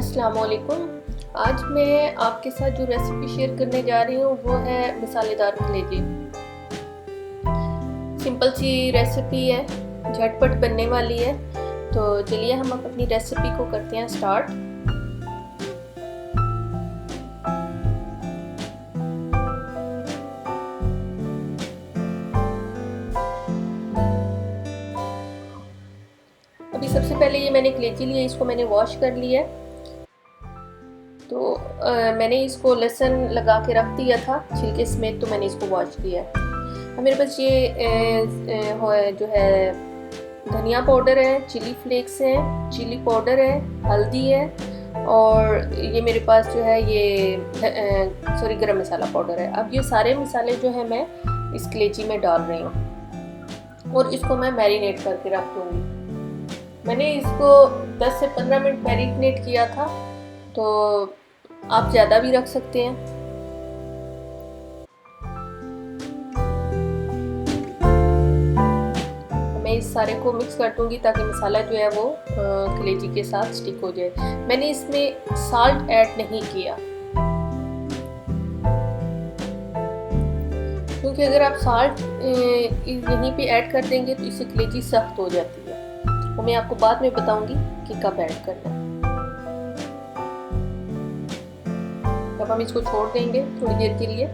अस्सलाम वालेकुम। आज मैं आपके साथ जो रेसिपी शेयर करने जा रही हूँ वो है मसालेदार कलेजी। सिंपल सी रेसिपी है, झटपट बनने वाली है। तो चलिए हम अपनी रेसिपी को करते हैं स्टार्ट। अभी सबसे पहले ये मैंने कलेजी लिया, इसको मैंने वॉश कर लिया है। तो मैंने इसको लहसुन लगा के रख दिया था छिलके समेत, तो मैंने इसको वॉश किया है। अब मेरे पास ये जो है धनिया पाउडर है, चिली फ्लेक्स है, चिली पाउडर है, हल्दी है और ये मेरे पास जो है ये गरम मसाला पाउडर है। अब ये सारे मसाले जो है मैं इस कलेजी में डाल रही हूँ और इसको मैं मैरिनेट करके रख दूँगी। मैंने इसको 10 से 15 मिनट मैरिनेट किया था, तो आप ज़्यादा भी रख सकते हैं। मैं इस सारे को मिक्स कर दूंगी ताकि मसाला जो है वो कलेजी के साथ स्टिक हो जाए। मैंने इसमें साल्ट ऐड नहीं किया क्योंकि अगर आप साल्ट यहीं पे ऐड कर देंगे तो इससे कलेजी सख्त हो जाती है। वो मैं आपको बाद में बताऊंगी कि कब ऐड करना है। अब हम इसको छोड़ देंगे थोड़ी देर के लिए।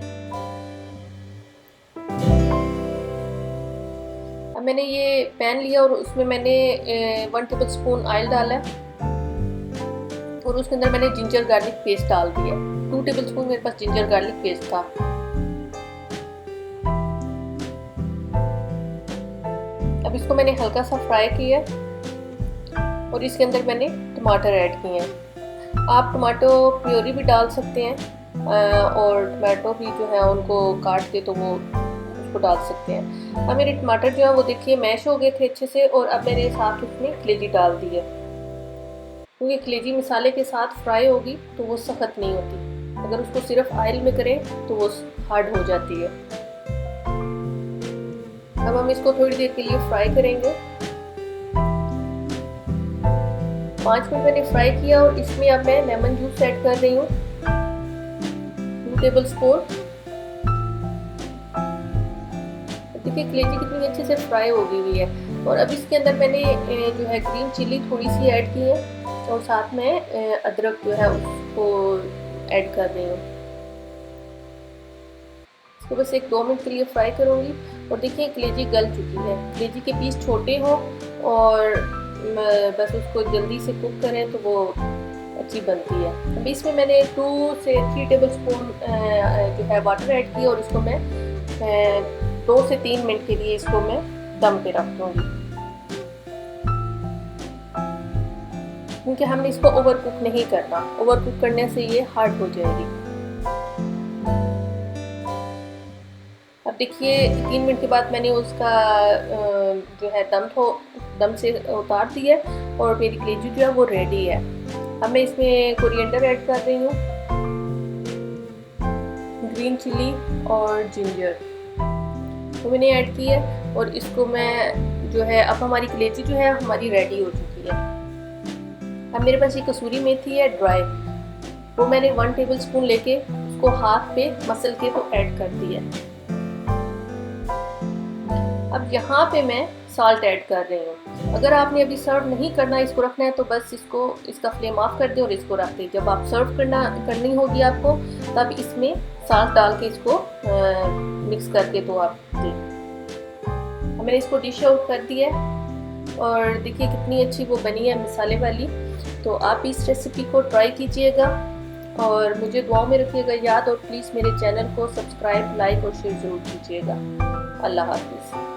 अब मैंने ये पैन लिया और उसमें मैंने 1 टेबल स्पून ऑयल डाला और उसके अंदर मैंने जिंजर गार्लिक पेस्ट डाल दिया। 2 टेबल स्पून मेरे पास जिंजर गार्लिक पेस्ट था। अब इसको मैंने हल्का सा फ्राई किया और इसके अंदर मैंने टमाटर ऐड किए हैं। आप टमाटो प्योरी भी डाल सकते हैं और टमाटो भी जो है उनको काट के तो वो उसको डाल सकते हैं। अब मेरे टमाटर जो है वो देखिए मैश हो गए थे अच्छे से और अब मैंने साथ उसमें कलेजी डाल दी है क्योंकि कलेजी मसाले के साथ फ्राई होगी तो वो सख्त नहीं होती। अगर उसको सिर्फ ऑयल में करें तो वो हार्ड हो जाती है। अब हम इसको थोड़ी देर के लिए फ्राई करेंगे। 5 मिनट मैंने फ्राई किया और इसमें अब मैं लेमन जूस ऐड कर रही हूँ 2 टेबल स्पून। देखिए कलेजी कितनी अच्छे से फ्राई हो गई हुई है। और अब इसके अंदर मैंने जो है ग्रीन चिली थोड़ी सी ऐड की है और साथ में अदरक जो है उसको ऐड कर रही हूँ। इसको बस 1-2 मिनट के लिए फ्राई करूँगी। और देखिए कलेजी गल चुकी है। कलेजी के पीस छोटे हो और बस उसको जल्दी से कुक करें तो वो अच्छी बनती है। अभी इसमें मैंने 2 से 3 टेबल स्पून जो है वाटर ऐड किया और इसको मैं 2 से 3 मिनट के लिए इसको मैं दम पे रख दूँगी क्योंकि हमने इसको ओवर कुक नहीं करना। ओवर कुक करने से ये हार्ड हो जाएगी। अब देखिए 3 मिनट के बाद मैंने उसका जो है दम से उतार दिया और मेरी कलेजी जो है वो रेडी है। अब मैं इसमें कोरिएंडर ऐड कर रही हूँ, ग्रीन चिली और जिंजर तो मैंने ऐड की है और इसको मैं जो है अब हमारी कलेजी जो है हमारी रेडी हो चुकी है। अब मेरे पास ये कसूरी मेथी है ड्राई, वो मैंने 1 टेबल स्पून लेके उसको हाथ पे मसल के तो ऐड कर दिया। अब यहाँ पे मैं साल्ट ऐड कर रही हूँ। अगर आपने अभी सर्व नहीं करना, इसको रखना है तो बस इसका फ्लेम ऑफ कर दें और इसको रख दें। जब आप सर्व करनी होगी आपको तब इसमें साल्ट डाल के इसको मिक्स करके तो आप दें। मैंने इसको डिश आउट कर दिया है और देखिए कितनी अच्छी वो बनी है मसाले वाली। तो आप इस रेसिपी को ट्राई कीजिएगा और मुझे दुआओं में रखिएगा याद और प्लीज़ मेरे चैनल को सब्सक्राइब, लाइक और शेयर ज़रूर कीजिएगा। अल्लाह हाफिज़।